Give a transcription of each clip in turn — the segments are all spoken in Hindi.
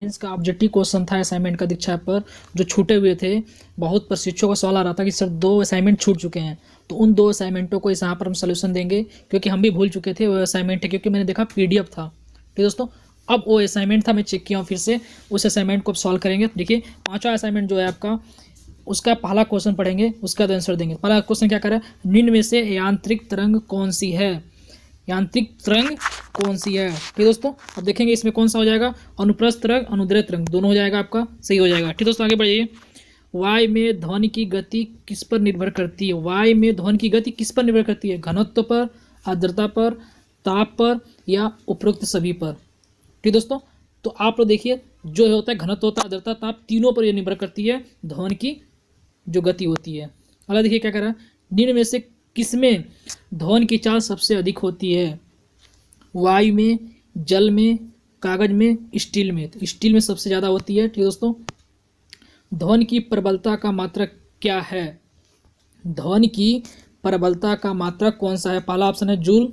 इसका ऑब्जेक्टिव क्वेश्चन था असाइनमेंट का दीक्षा पर, जो छूटे हुए थे। बहुत प्रशिक्षकों का सवाल आ रहा था कि सर 2 असाइनमेंट छूट चुके हैं, तो उन 2 असाइनमेंटों को यहाँ पर हम सोल्यूशन देंगे, क्योंकि हम भी भूल चुके थे वो असाइनमेंट है, क्योंकि मैंने देखा पीडीएफ था। ठीक दोस्तों, अब वो असाइनमेंट था, मैं चेक किया हूँ फिर से, उस असाइनमेंट को सॉल्व करेंगे। देखिए 5वां असाइनमेंट जो है आपका, उसका पहला क्वेश्चन पढ़ेंगे, उसका आंसर देंगे। पहला क्वेश्चन क्या कर रहा है, निम्न में से यांत्रिक तरंग कौन सी है? यांत्रिक तरंग कौन सी है? ठीक दोस्तों, अब देखेंगे इसमें कौन सा हो जाएगा, अनुप्रस्थ तरंग, अनुदैर्ध्य तरंग, दोनों हो जाएगा आपका, सही हो जाएगा। ठीक दोस्तों, आगे बढ़िए। वायु में ध्वनि की गति किस पर निर्भर करती है? वायु में ध्वनि की गति किस पर निर्भर करती है? घनत्व पर, आर्द्रता पर, ताप पर, या उपरोक्त सभी पर? ठीक दोस्तों, तो आप लोग देखिए, जो होता है घनत्व होता है, आर्द्रता, ताप, तीनों पर यह निर्भर करती है ध्वनि की जो गति होती है। अगला देखिए क्या कर रहा है, निम्न में से किसमें ध्वनि की चाल सबसे अधिक होती है? वायु में, जल में, कागज में, स्टील में। तो स्टील में सबसे ज़्यादा होती है। ठीक दोस्तों, ध्वनि की प्रबलता का मात्रक क्या है? ध्वनि की प्रबलता का मात्रक कौन सा है? पहला ऑप्शन है जूल,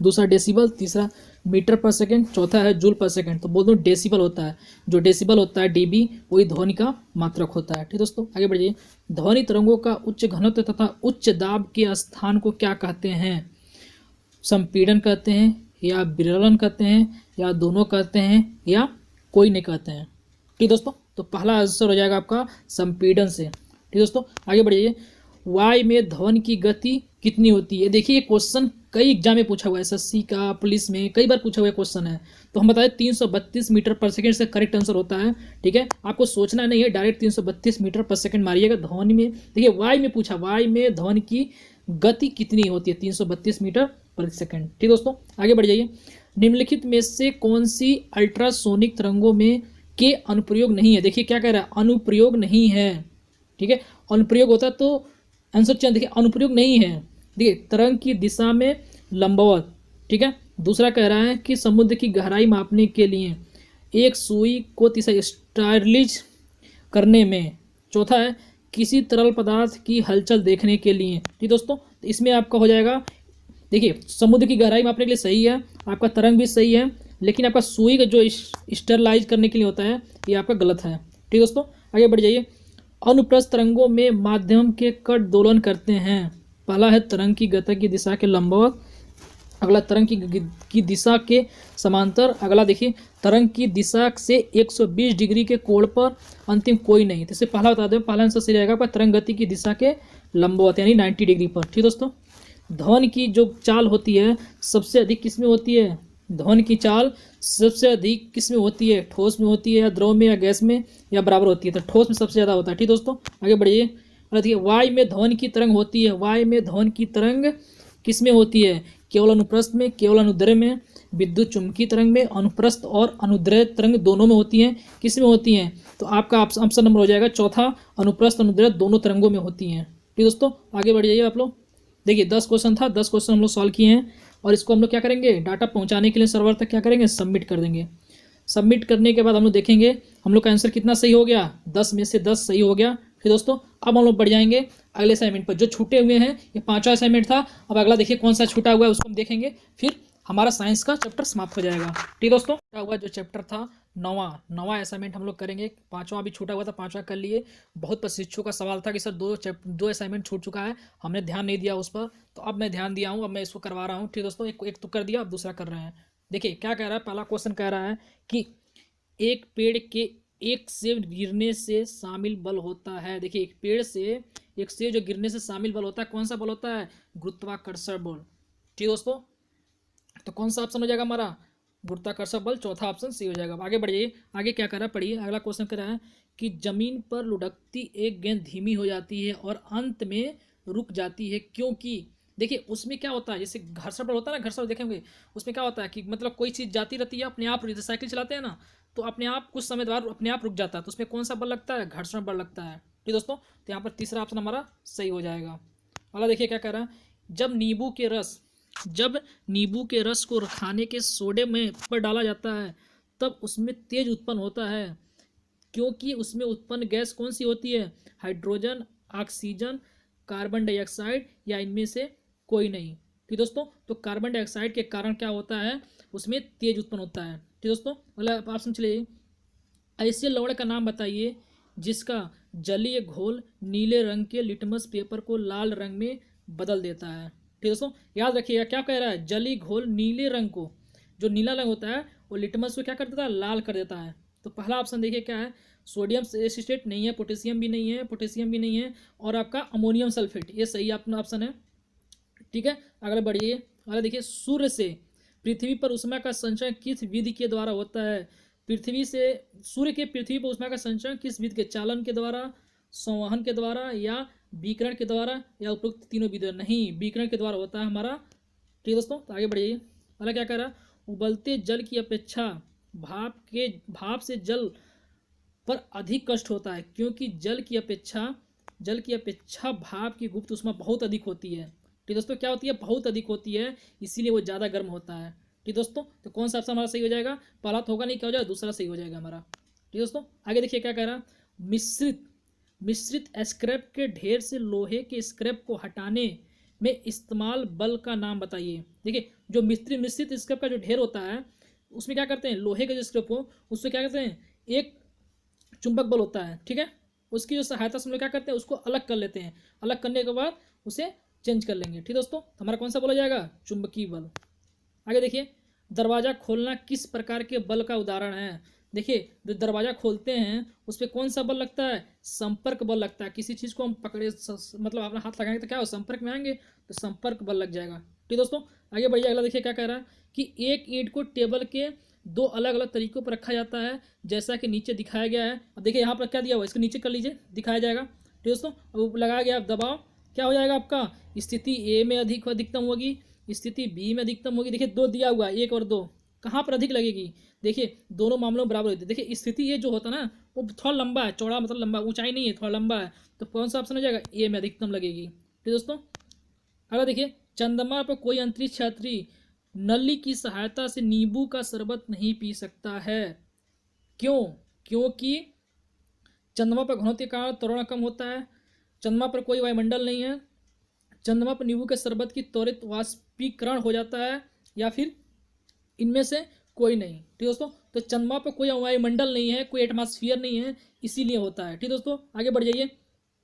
दूसरा डेसिबल, तीसरा मीटर पर सेकंड, चौथा है जूल पर सेकंड। तो बोल दो डेसिबल होता है, जो डेसिबल होता है डीबी, वही ध्वनि का मात्रक होता है। ठीक दोस्तों, आगे बढ़िए। ध्वनि तरंगों का उच्च घनत्व तथा उच्च दाब के स्थान को क्या कहते हैं? संपीड़न कहते हैं, या विरलन कहते हैं, या दोनों कहते हैं, या कोई नहीं कहते हैं? ठीक दोस्तों, तो पहला आंसर हो जाएगा आपका संपीड़न से। ठीक दोस्तों, आगे बढ़िए। वायु में ध्वनि की गति कितनी होती है? देखिए ये क्वेश्चन कई एग्जाम में पूछा हुआ है, एसएससी का, पुलिस में कई बार पूछा हुआ क्वेश्चन है। तो हम बताएं 332 मीटर पर सेकंड से करेक्ट आंसर होता है। ठीक है, आपको सोचना नहीं है, डायरेक्ट 332 मीटर पर सेकंड मारिएगा। ध्वनि में देखिए, वायु में पूछा, वायु में ध्वनि की गति कितनी होती है? 332 मीटर पर सेकंड। ठीक दोस्तों, आगे बढ़ जाइए। निम्नलिखित में से कौन सी अल्ट्रासोनिक तरंगों में के अनुप्रयोग नहीं है? देखिए क्या कह रहा है, अनुप्रयोग नहीं है। ठीक है, अनुप्रयोग होता तो आंसर चेंज। देखिए अनुप्रयोग नहीं है, देखिए तरंग की दिशा में लंबवत। ठीक है, दूसरा कह रहा है कि समुद्र की गहराई मापने के लिए एक सुई को, तीसरा स्टाइलिज करने में, चौथा है किसी तरल पदार्थ की हलचल देखने के लिए। ठीक दोस्तों, तो इसमें आपका हो जाएगा, देखिए समुद्र की गहराई मापने के लिए सही है, आपका तरंग भी सही है, लेकिन आपका सुई का जो स्टरलाइज करने के लिए होता है, ये आपका गलत है। ठीक दोस्तों, आगे बढ़ जाइए। अनुप्रस्थ तरंगों में माध्यम के कट दोलन करते हैं। पहला है तरंग की गति की दिशा के लंबवत, अगला तरंग की दिशा के समांतर, अगला देखिए तरंग की दिशा से 120 डिग्री के कोण पर, अंतिम कोई नहीं। तो इससे पहला बता दें, पहला आंसर सही रहेगा तरंग गति की दिशा के लंबवत, यानी 90 डिग्री पर। ठीक दोस्तों, ध्वनि की जो चाल होती है सबसे अधिक किस में होती है? ध्वनि की चाल सबसे अधिक किस में होती है? ठोस में होती है, या द्रव में, या गैस में, या बराबर होती है? तो ठोस में सबसे ज़्यादा होता है। ठीक दोस्तों, आगे बढ़िए। देखिए वायु में ध्वनि की तरंग होती है, वायु में ध्वनि की तरंग किस में होती है? केवल अनुप्रस्थ में, केवल अनुदैर्ध्य में, विद्युत चुंबकीय तरंग में, अनुप्रस्थ और अनुदैर्ध्य तरंग दोनों में होती हैं। किस में होती हैं? तो आपका ऑप्शन नंबर हो जाएगा चौथा, अनुप्रस्थ अनुदैर्ध्य दोनों तरंगों में होती हैं। ठीक दोस्तों, आगे बढ़ जाइए आप लोग। देखिए 10 क्वेश्चन था, 10 क्वेश्चन हम लोग सॉल्व किए हैं, और इसको हम लोग क्या करेंगे, डाटा पहुंचाने के लिए सर्वर तक क्या करेंगे, सबमिट कर देंगे। सबमिट करने के बाद हम लोग देखेंगे हम लोग का आंसर कितना सही हो गया। 10 में से 10 सही हो गया। फिर दोस्तों अब हम लोग बढ़ जाएंगे अगले असाइनमेंट पर, जो छूटे हुए हैं। ये 5वां असाइनमेंट था, अब अगला देखिए कौन सा छूटा हुआ है, उसको हम देखेंगे, फिर हमारा साइंस का चैप्टर समाप्त हो जाएगा। ठीक दोस्तों, छूटा हुआ जो चैप्टर था नौवां असाइनमेंट हम लोग करेंगे। 5वां भी छूटा हुआ था, 5वां कर लिए। बहुत प्रशिक्षु का सवाल था कि सर दो असाइनमेंट छूट चुका है, हमने ध्यान नहीं दिया उस पर, तो अब मैं ध्यान दिया हूँ, अब मैं इसको करवा रहा हूँ। ठीक दोस्तों, एक तो कर दिया, अब दूसरा कर रहे हैं। देखिए क्या कह रहा है, पहला क्वेश्चन कह रहा है कि एक पेड़ के एक सेब गिरने से शामिल बल होता है। देखिए एक सेब जो गिरने से शामिल बल होता है, कौन सा बल होता है? गुरुत्वाकर्षण बल। ठीक दोस्तों, तो कौन सा ऑप्शन हो जाएगा हमारा? गुरुत्वाकर्षण बल, चौथा ऑप्शन सी हो जाएगा। आगे बढ़िए, आगे क्या कर रहा है पढ़िए। अगला क्वेश्चन कर रहा है कि जमीन पर लुढ़कती एक गेंद धीमी हो जाती है और अंत में रुक जाती है, क्योंकि देखिए उसमें क्या होता है, जैसे घर्षण बल होता है ना, घर्षण देखेंगे उसमें क्या होता है कि मतलब कोई चीज़ जाती रहती है अपने आप, जैसे साइकिल चलाते हैं ना, तो अपने आप कुछ समय बाद अपने आप रुक जाता है, तो उसमें कौन सा बल लगता है? घर्षण बल लगता है। ठीक दोस्तों, तो यहाँ पर तीसरा ऑप्शन हमारा सही हो जाएगा। अगला देखिए क्या कह रहा है, जब नींबू के रस को खाने के सोडे में पर डाला जाता है, तब उसमें तेज उत्पन्न होता है, क्योंकि उसमें उत्पन्न गैस कौन सी होती है? हाइड्रोजन, ऑक्सीजन, कार्बन डाइऑक्साइड, या इनमें से कोई नहीं। ठीक दोस्तों, तो कार्बन डाइऑक्साइड के कारण क्या होता है? उसमें तेज उत्पन्न होता है। ठीक दोस्तों, अगला ऑप्शन चलिए। ऐसे लवण का नाम बताइए जिसका जलीय घोल नीले रंग के लिटमस पेपर को लाल रंग में बदल देता है। ठीक दोस्तों, याद रखिएगा क्या कह रहा है, जलीय घोल नीले रंग को, जो नीला रंग होता है वो लिटमस को क्या कर देता है, लाल कर देता है। तो पहला ऑप्शन देखिए क्या है, सोडियम एसिटेट नहीं है, पोटेशियम भी नहीं है, पोटेशियम भी नहीं है, और आपका अमोनियम सल्फेट, ये सही अपना ऑप्शन है। ठीक है, अगले बढ़िए, अगले देखिए, सूर्य से पृथ्वी पर ऊष्मा का संचरण किस विधि के द्वारा होता है। सूर्य के पृथ्वी पर ऊष्मा का संचरण किस विधि के, चालन के द्वारा, संवहन के द्वारा, या विकिरण के द्वारा, या उपरोक्त तीनों विधि। नहीं, विकिरण के द्वारा होता है हमारा। ठीक है दोस्तों, तो आगे बढ़िए। पहला क्या कह रहा है, उबलते जल की अपेक्षा भाप से जल पर अधिक कष्ट होता है, क्योंकि जल की अपेक्षा भाप की गुप्त ऊष्मा बहुत अधिक होती है। ठीक दोस्तों, क्या होती है, बहुत अधिक होती है, इसीलिए वो ज़्यादा गर्म होता है। ठीक दोस्तों, तो कौन सा ऑप्शन हमारा सही हो जाएगा, पहला तो होगा नहीं, क्या हो जाएगा, दूसरा सही हो जाएगा हमारा। ठीक दोस्तों, आगे देखिए क्या कह रहा, मिश्रित स्क्रैप के ढेर से लोहे के स्क्रैप को हटाने में इस्तेमाल बल का नाम बताइए। देखिए, जो मिश्रित स्क्रैप का जो ढेर होता है उसमें क्या करते हैं, लोहे के जो स्क्रैप हो उसमें क्या करते हैं, एक चुंबक बल होता है। ठीक है, उसकी जो सहायता से हम लोग क्या करते हैं, उसको अलग कर लेते हैं, अलग करने के बाद उसे चेंज कर लेंगे। ठीक दोस्तों, तो हमारा कौन सा बोला जाएगा, चुंबकीय बल। आगे देखिए, दरवाज़ा खोलना किस प्रकार के बल का उदाहरण है। देखिए, जो दरवाज़ा खोलते हैं उस पर कौन सा बल लगता है, संपर्क बल लगता है। किसी चीज़ को हम पकड़े मतलब अपना हाथ लगाएंगे तो क्या हो, संपर्क में आएंगे तो संपर्क बल लग जाएगा। ठीक दोस्तों, आगे बढ़िए, अगला देखिए क्या कह रहा है कि एक ईंट को टेबल के दो अलग अलग तरीकों पर रखा जाता है, जैसा कि नीचे दिखाया गया है। अब देखिए यहाँ पर क्या दिया हुआ है, इसको नीचे कर लीजिए, दिखाया जाएगा। ठीक दोस्तों, अब लगाया गया दबाव, क्या हो जाएगा आपका, स्थिति ए में अधिकतम होगी, स्थिति बी में अधिकतम होगी। देखिए दो दिया हुआ है, 1 और 2, कहाँ पर अधिक लगेगी, देखिए दोनों मामलों में बराबर होती है। देखिए स्थिति ये जो होता है ना वो थोड़ा लंबा है, चौड़ा मतलब लंबा, ऊंचाई नहीं है, थोड़ा लंबा है, तो कौन सा ऑप्शन हो जाएगा, ए में अधिकतम लगेगी। ठीक दोस्तों, अगर देखिए, चंद्रमा पर कोई अंतरिक्ष यात्री नली की सहायता से नींबू का शरबत नहीं पी सकता है, क्यों, क्योंकि चंद्रमा पर घनत्व के कारण त्वरण कम होता है, चंद्रमा पर कोई वायुमंडल नहीं है, चंद्रमा पर नींबू के शरबत की त्वरित वाष्पीकरण हो जाता है, या फिर इनमें से कोई नहीं। ठीक दोस्तों, तो चंद्रमा पर कोई वायुमंडल नहीं है, कोई एटमॉस्फेयर नहीं है, इसीलिए होता है। ठीक दोस्तों, आगे बढ़ जाइए।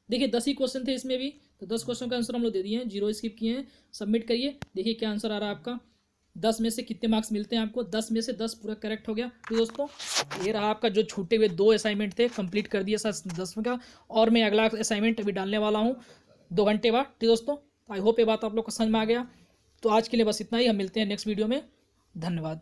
देखिए 10 ही क्वेश्चन थे इसमें भी, तो 10 क्वेश्चन का आंसर हम लोग दे दिए हैं, 0 स्किप किए हैं। सबमिट करिए, देखिए क्या आंसर आ रहा है आपका, 10 में से कितने मार्क्स मिलते हैं आपको, 10 में से 10 पूरा करेक्ट हो गया। तो दोस्तों ये रहा आपका जो छूटे हुए 2 असाइनमेंट थे, कंप्लीट कर दिया सर 10 का, और मैं अगला असाइनमेंट अभी डालने वाला हूँ 2 घंटे बाद। ठीक दोस्तों, आई होप ये बात आप लोग को समझ में आ गया। तो आज के लिए बस इतना ही, हम मिलते हैं नेक्स्ट वीडियो में, धन्यवाद।